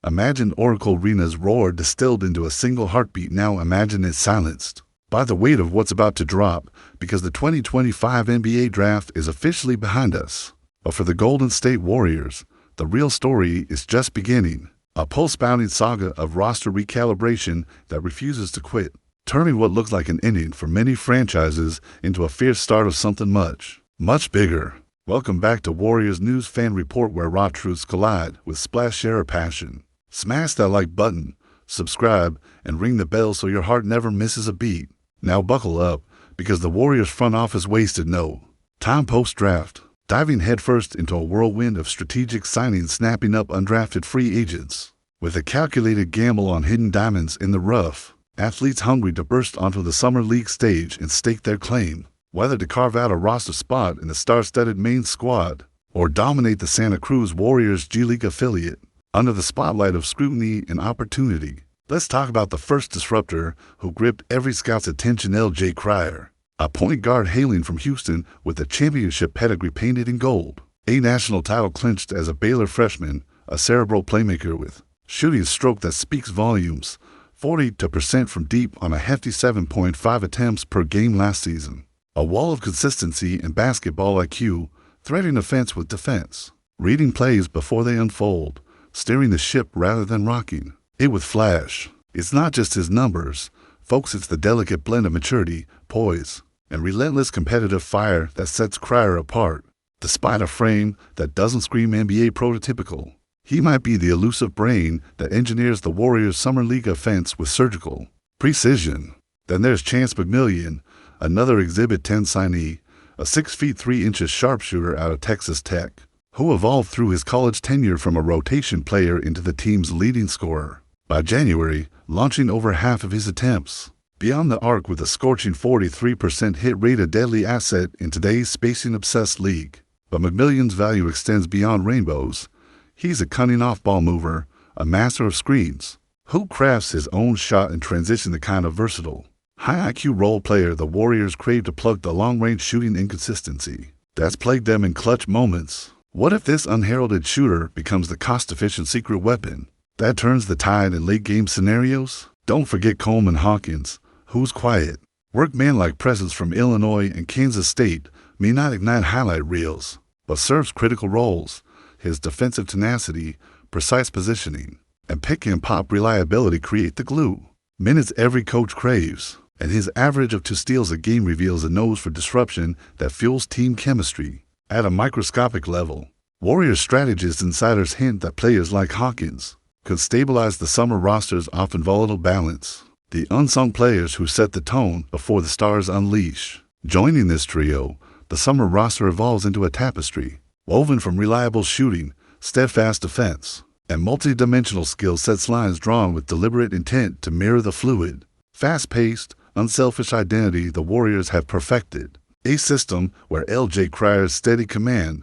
Imagine Oracle Arena's roar distilled into a single heartbeat. Now imagine it silenced by the weight of what's about to drop, because the 2025 NBA draft is officially behind us. But for the Golden State Warriors, the real story is just beginning. A pulse-pounding saga of roster recalibration that refuses to quit, turning what looks like an ending for many franchises into a fierce start of something much, much bigger. Welcome back to Warriors News Fan Report, where raw truths collide with splash share passion. Smash that like button, subscribe, and ring the bell so your heart never misses a beat. Now buckle up, because the Warriors front office wasted no time post-draft, diving headfirst into a whirlwind of strategic signings, snapping up undrafted free agents. With a calculated gamble on hidden diamonds in the rough, athletes hungry to burst onto the Summer League stage and stake their claim, whether to carve out a roster spot in the star-studded main squad or dominate the Santa Cruz Warriors G League affiliate. Under the spotlight of scrutiny and opportunity, let's talk about the first disruptor who gripped every scout's attention: L.J. Cryer, a point guard hailing from Houston with a championship pedigree painted in gold. A national title clinched as a Baylor freshman, a cerebral playmaker with shooting stroke that speaks volumes, 42% from deep on a hefty 7.5 attempts per game last season. A wall of consistency and basketball IQ, threading offense with defense, reading plays before they unfold, steering the ship rather than rocking it with flash. It's not just his numbers, folks, it's the delicate blend of maturity, poise, and relentless competitive fire that sets Cryer apart. Despite a frame that doesn't scream NBA prototypical, he might be the elusive brain that engineers the Warriors' Summer League offense with surgical precision. Then there's Chance McMillian, another Exhibit 10 signee, a 6 feet 3 inches sharpshooter out of Texas Tech, who evolved through his college tenure from a rotation player into the team's leading scorer. By January, launching over half of his attempts beyond the arc with a scorching 43% hit rate, a deadly asset in today's spacing-obsessed league. But McMillian's value extends beyond rainbows. He's a cunning off-ball mover, a master of screens, who crafts his own shot and transition. The kind of versatile, high IQ role player the Warriors crave to plug the long-range shooting inconsistency that's plagued them in clutch moments. What if this unheralded shooter becomes the cost-efficient secret weapon that turns the tide in late-game scenarios? Don't forget Coleman Hawkins, whose quiet, workman-like presence from Illinois and Kansas State may not ignite highlight reels, but serves critical roles. His defensive tenacity, precise positioning, and pick-and-pop reliability create the glue minutes every coach craves, and his average of 2 steals a game reveals a nose for disruption that fuels team chemistry at a microscopic level. Warriors strategist insiders hint that players like Hawkins could stabilize the summer roster's often volatile balance, the unsung players who set the tone before the stars unleash. Joining this trio, the summer roster evolves into a tapestry woven from reliable shooting, steadfast defense, and multi-dimensional skill sets, lines drawn with deliberate intent to mirror the fluid, fast-paced, unselfish identity the Warriors have perfected. A system where L.J. Cryer's steady command,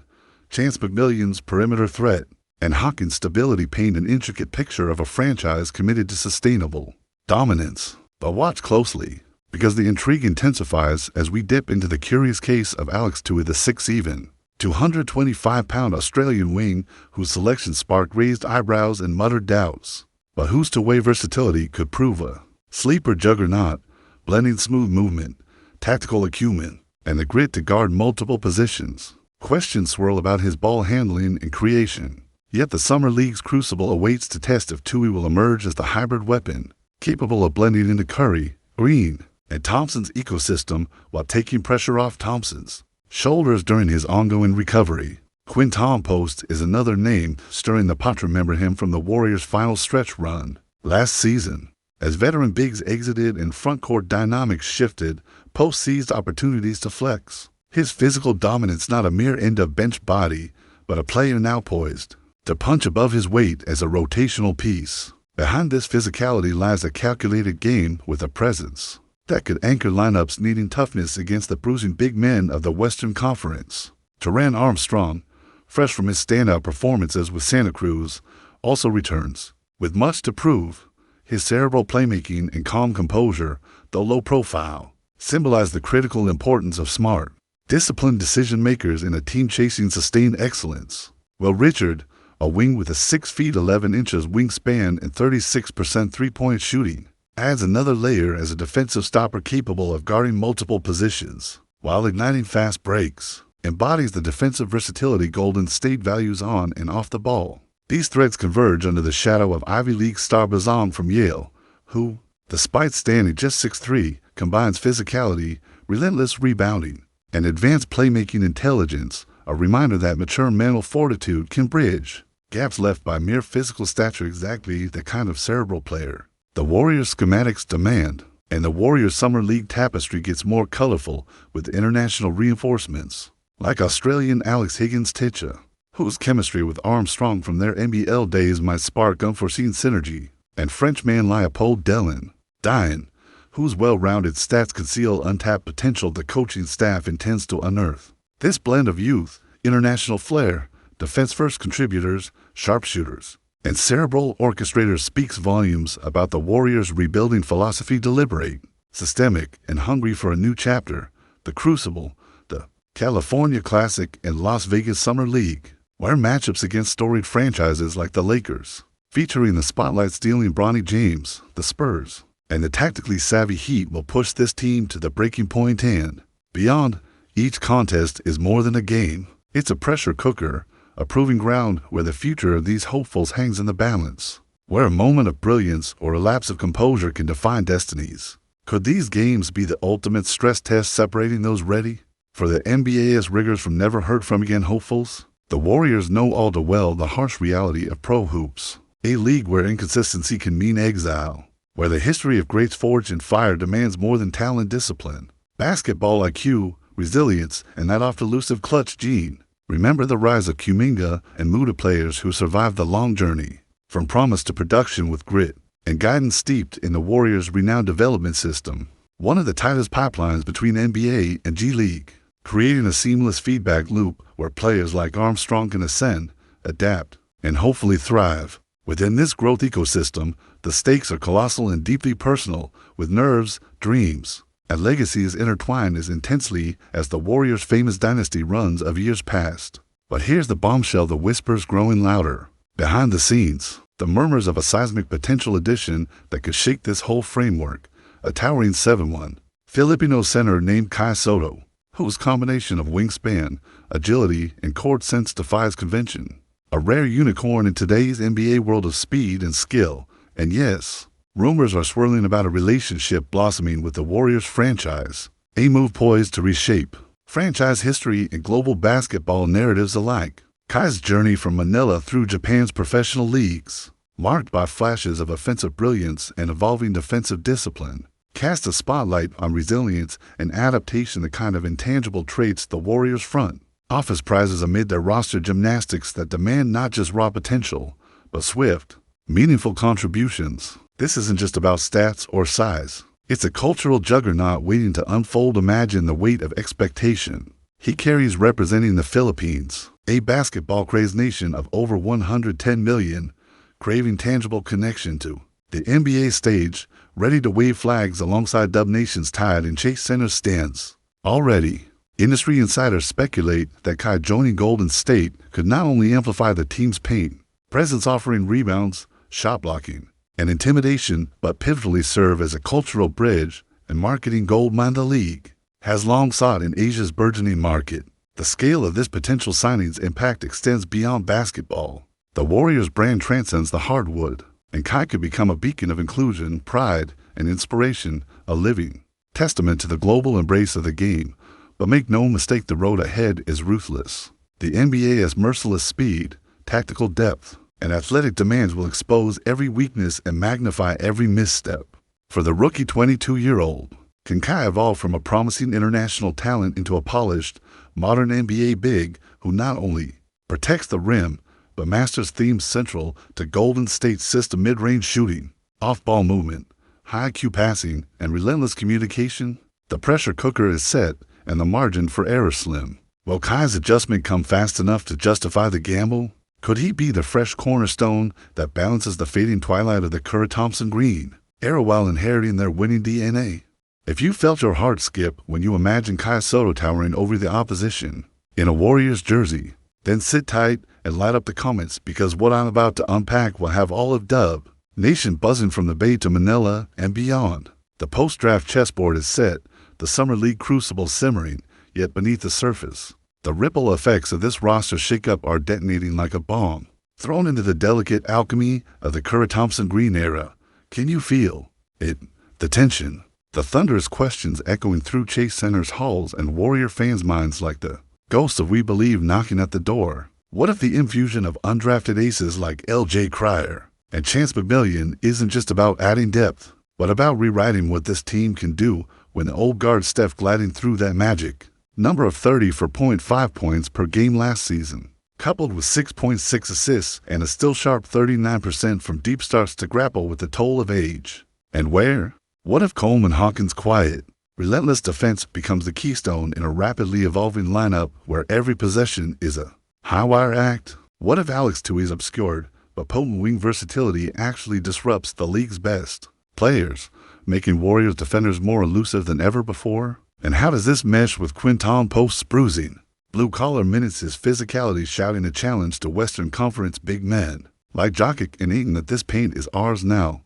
Chance McMillian's perimeter threat, and Hawkins' stability paint an intricate picture of a franchise committed to sustainable dominance. But watch closely, because the intrigue intensifies as we dip into the curious case of Alex Tui, the 6'7", 225-pound Australian wing whose selection sparked raised eyebrows and muttered doubts, but whose two-way versatility could prove a sleeper juggernaut, blending smooth movement, tactical acumen, and the grit to guard multiple positions. Questions swirl about his ball handling and creation, yet the Summer League's crucible awaits to test if Tui will emerge as the hybrid weapon, capable of blending into Curry, Green, and Thompson's ecosystem while taking pressure off Thompson's shoulders during his ongoing recovery. Quinton Post is another name stirring the pot. Remember him from the Warriors' final stretch run last season. As veteran bigs exited and frontcourt dynamics shifted, Post seized opportunities to flex his physical dominance, not a mere end-of-bench body, but a player now poised to punch above his weight as a rotational piece. Behind this physicality lies a calculated game with a presence that could anchor lineups needing toughness against the bruising big men of the Western Conference. Taran Armstrong, fresh from his standout performances with Santa Cruz, also returns with much to prove. His cerebral playmaking and calm composure, though low profile, symbolize the critical importance of smart, disciplined decision-makers in a team chasing sustained excellence. Well, Richard, a wing with a 6 feet 11 inches wingspan and 36% three-point shooting, adds another layer as a defensive stopper capable of guarding multiple positions, while igniting fast breaks, embodies the defensive versatility Golden State values on and off the ball. These threads converge under the shadow of Ivy League star Bazan from Yale, who, despite standing just 6'3", combines physicality, relentless rebounding, and advanced playmaking intelligence, a reminder that mature mental fortitude can bridge gaps left by mere physical stature. Exactly the kind of cerebral player the Warriors schematics demand, and the Warriors Summer League tapestry gets more colorful with international reinforcements, like Australian Alex Higgins-Ticha, whose chemistry with Armstrong from their NBL days might spark unforeseen synergy, and Frenchman Leopold Dian, whose well-rounded stats conceal untapped potential the coaching staff intends to unearth. This blend of youth, international flair, defense-first contributors, sharpshooters, and cerebral orchestrators speaks volumes about the Warriors' rebuilding philosophy: deliberate, systemic, and hungry for a new chapter. The Crucible, the California Classic, and Las Vegas Summer League, where matchups against storied franchises like the Lakers, featuring the spotlight-stealing Bronny James, the Spurs, and the tactically savvy Heat, will push this team to the breaking point. And beyond, each contest is more than a game. It's a pressure cooker, a proving ground where the future of these hopefuls hangs in the balance, where a moment of brilliance or a lapse of composure can define destinies. Could these games be the ultimate stress test separating those ready for the NBA's rigors from never heard from again hopefuls? The Warriors know all too well the harsh reality of pro hoops, a league where inconsistency can mean exile, where the history of greats forged in fire demands more than talent, discipline, basketball IQ, resilience, and that oft-elusive clutch gene. Remember the rise of Kuminga and Muda, players who survived the long journey, from promise to production with grit and guidance steeped in the Warriors' renowned development system, one of the tightest pipelines between NBA and G League, creating a seamless feedback loop where players like Armstrong can ascend, adapt, and hopefully thrive. Within this growth ecosystem, the stakes are colossal and deeply personal, with nerves, dreams, and legacies intertwined as intensely as the Warriors' famous dynasty runs of years past. But here's the bombshell: the whispers growing louder. Behind the scenes, the murmurs of a seismic potential addition that could shake this whole framework. A towering 7'1" Filipino center named Kai Sotto, whose combination of wingspan, agility, and court sense defies convention. A rare unicorn in today's NBA world of speed and skill. And yes, rumors are swirling about a relationship blossoming with the Warriors franchise, a move poised to reshape franchise history and global basketball narratives alike. Kai's journey from Manila through Japan's professional leagues, marked by flashes of offensive brilliance and evolving defensive discipline, cast a spotlight on resilience and adaptation, the kind of intangible traits the Warriors front office prizes amid their roster gymnastics that demand not just raw potential, but swift, meaningful contributions. This isn't just about stats or size. It's a cultural juggernaut waiting to unfold. Imagine the weight of expectation he carries representing the Philippines, a basketball-crazed nation of over 110 million, craving tangible connection to the NBA stage, ready to wave flags alongside dub nations tied in Chase Center stands. Already, industry insiders speculate that Kai joining Golden State could not only amplify the team's paint presence, offering rebounds, shot blocking, and intimidation, but pivotally serve as a cultural bridge and marketing goldmine the league has long sought in Asia's burgeoning market. The scale of this potential signing's impact extends beyond basketball. The Warriors' brand transcends the hardwood, and Kai could become a beacon of inclusion, pride, and inspiration, a living testament to the global embrace of the game. But make no mistake, the road ahead is ruthless. The NBA's merciless speed, tactical depth, and athletic demands will expose every weakness and magnify every misstep. For the rookie 22-year-old, can Kai evolve from a promising international talent into a polished, modern NBA big who not only protects the rim, but masters themes central to Golden State's system: mid-range shooting, off-ball movement, high IQ passing, and relentless communication? The pressure cooker is set, and the margin for error slim. Will Kai's adjustment come fast enough to justify the gamble? Could he be the fresh cornerstone that balances the fading twilight of the Curry-Thompson Green era while inheriting their winning DNA? If you felt your heart skip when you imagined Kai Sotto towering over the opposition in a Warriors jersey, then sit tight and light up the comments because what I'm about to unpack will have all of Dub Nation buzzing from the Bay to Manila and beyond. The post-draft chessboard is set, the Summer League crucible simmering, yet beneath the surface, the ripple effects of this roster shakeup are detonating like a bomb. Thrown into the delicate alchemy of the Curry-Thompson-Green era, can you feel it? The tension, the thunderous questions echoing through Chase Center's halls and Warrior fans' minds like the ghosts of we believe knocking at the door. What if the infusion of undrafted aces like L.J. Cryer and Chance McMillian isn't just about adding depth, but about rewriting what this team can do when the old guard Steph gliding through that magic number of 30 for 0.5 points per game last season, coupled with 6.6 assists and a still sharp 39% from deep starts to grapple with the toll of age. And where? What if Coleman Hawkins' quiet, relentless defense becomes the keystone in a rapidly evolving lineup where every possession is a high-wire act? What if Alex Tui's obscured but potent wing versatility actually disrupts the league's best players, making Warriors defenders more elusive than ever before? And how does this mesh with Quinton Post's bruising, blue-collar minutes, his physicality shouting a challenge to Western Conference big men like Jokic and Ayton that this paint is ours now?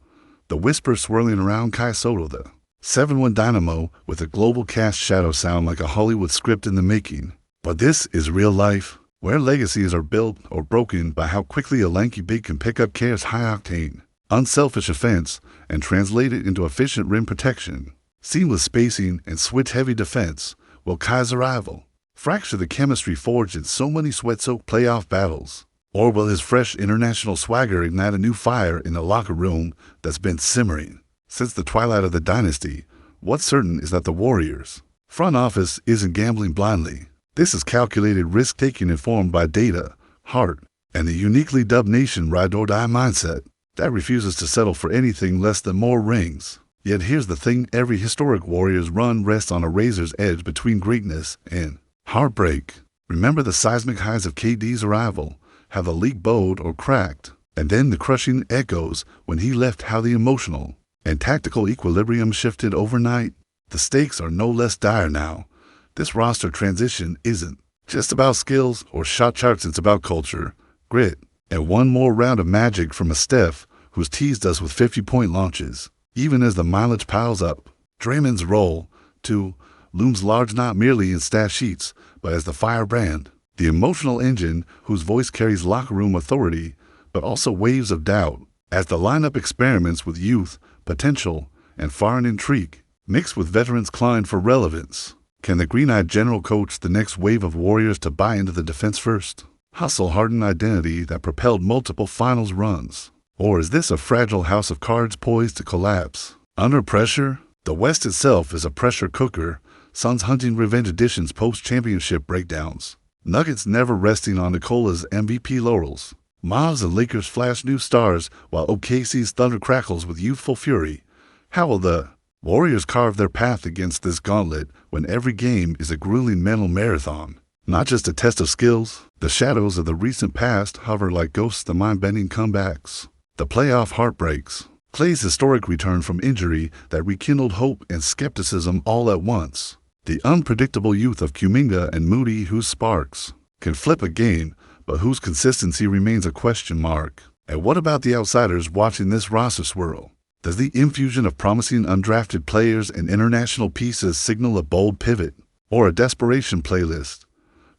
The whisper swirling around Kai Sotto, the 7-1 dynamo with a global cast shadow sound like a Hollywood script in the making. But this is real life, where legacies are built or broken by how quickly a lanky big can pick up Care's high-octane, unselfish offense and translate it into efficient rim protection, seamless spacing, and switch-heavy defense. Will Kai's arrival fracture the chemistry forged in so many sweat-soaked playoff battles? Or will his fresh international swagger ignite a new fire in the locker room that's been simmering since the twilight of the dynasty? What's certain is that the Warriors' front office isn't gambling blindly. This is calculated risk-taking informed by data, heart, and the uniquely Dub Nation ride-or-die mindset that refuses to settle for anything less than more rings. Yet here's the thing, every historic Warriors run rests on a razor's edge between greatness and heartbreak. Remember the seismic highs of KD's arrival, how the league bowed or cracked, and then the crushing echoes when he left, how the emotional and tactical equilibrium shifted overnight. The stakes are no less dire now. This roster transition isn't just about skills or shot charts, it's about culture, grit, and one more round of magic from a Steph who's teased us with 50-point launches. Even as the mileage piles up, Draymond's role, too, looms large not merely in stat sheets, but as the firebrand, the emotional engine whose voice carries locker room authority, but also waves of doubt, as the lineup experiments with youth, potential, and foreign intrigue, mixed with veterans clawing for relevance. Can the green-eyed general coach the next wave of Warriors to buy into the defense-first, hustle-hardened identity that propelled multiple finals runs? Or is this a fragile house of cards poised to collapse under pressure? The West itself is a pressure cooker, Suns hunting revenge editions post-championship breakdowns, Nuggets never resting on Nikola's MVP laurels, Mavs and Lakers flash new stars while OKC's thunder crackles with youthful fury. How will the Warriors carve their path against this gauntlet when every game is a grueling mental marathon, not just a test of skills? The shadows of the recent past hover like ghosts, the mind-bending comebacks, the playoff heartbreaks, Klay's historic return from injury that rekindled hope and skepticism all at once, the unpredictable youth of Kuminga and Moody, whose sparks can flip a game, but whose consistency remains a question mark. And what about the outsiders watching this roster swirl? Does the infusion of promising undrafted players and international pieces signal a bold pivot or a desperation playlist?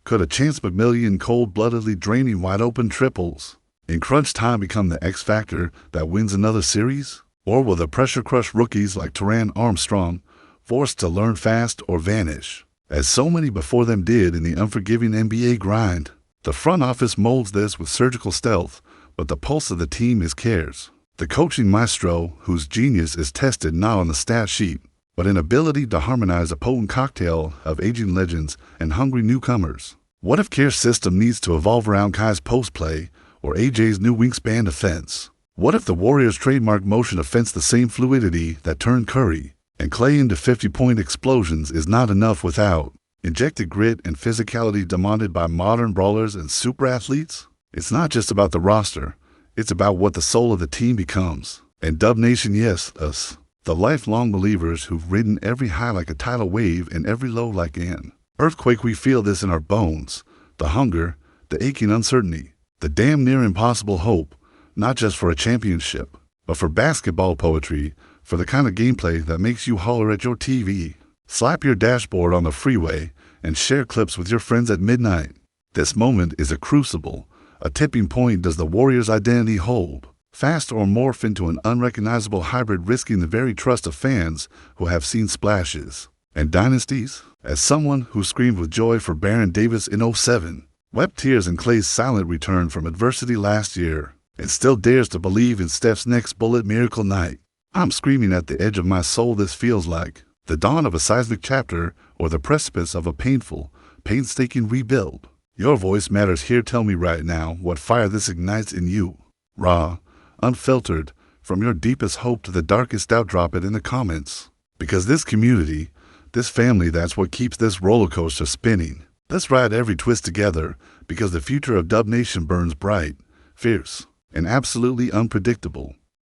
Could a Chance McMillian cold-bloodedly draining wide-open triples in crunch time become the X factor that wins another series? Or will the pressure-crushed rookies like Taran Armstrong, forced to learn fast or vanish, as so many before them did in the unforgiving NBA grind? The front office molds this with surgical stealth, but the pulse of the team is Cares, the coaching maestro whose genius is tested not on the stat sheet, but in ability to harmonize a potent cocktail of aging legends and hungry newcomers. What if Care's system needs to evolve around Kai's post play or AJ's new wingspan defense? What if the Warriors' trademark motion offense, the same fluidity that turned Curry and Klay into 50-point explosions, is not enough without injected grit and physicality demanded by modern brawlers and super athletes? It's not just about the roster, it's about what the soul of the team becomes. And Dub Nation, yes, us, the lifelong believers who've ridden every high like a tidal wave and every low like an earthquake, we feel this in our bones, the hunger, the aching uncertainty, The damn near impossible hope, not just for a championship, but for basketball poetry, for the kind of gameplay that makes you holler at your TV, slap your dashboard on the freeway, and share clips with your friends at midnight. This moment is a crucible, a tipping point does the Warriors' identity hold, fast or morph into an unrecognizable hybrid risking the very trust of fans who have seen splashes and dynasties. As someone who screamed with joy for Baron Davis in '07, wept tears in Clay's silent return from adversity last year, and still dares to believe in Steph's next bullet miracle night, I'm screaming at the edge of my soul. This feels like the dawn of a seismic chapter or the precipice of a painful, painstaking rebuild. Your voice matters here. Tell me right now what fire this ignites in you. Raw, unfiltered, from your deepest hope to the darkest doubt. Drop it in the comments. Because this community, this family, that's what keeps this roller coaster spinning. Let's ride every twist together, because the future of Dub Nation burns bright, fierce, and absolutely unpredictable.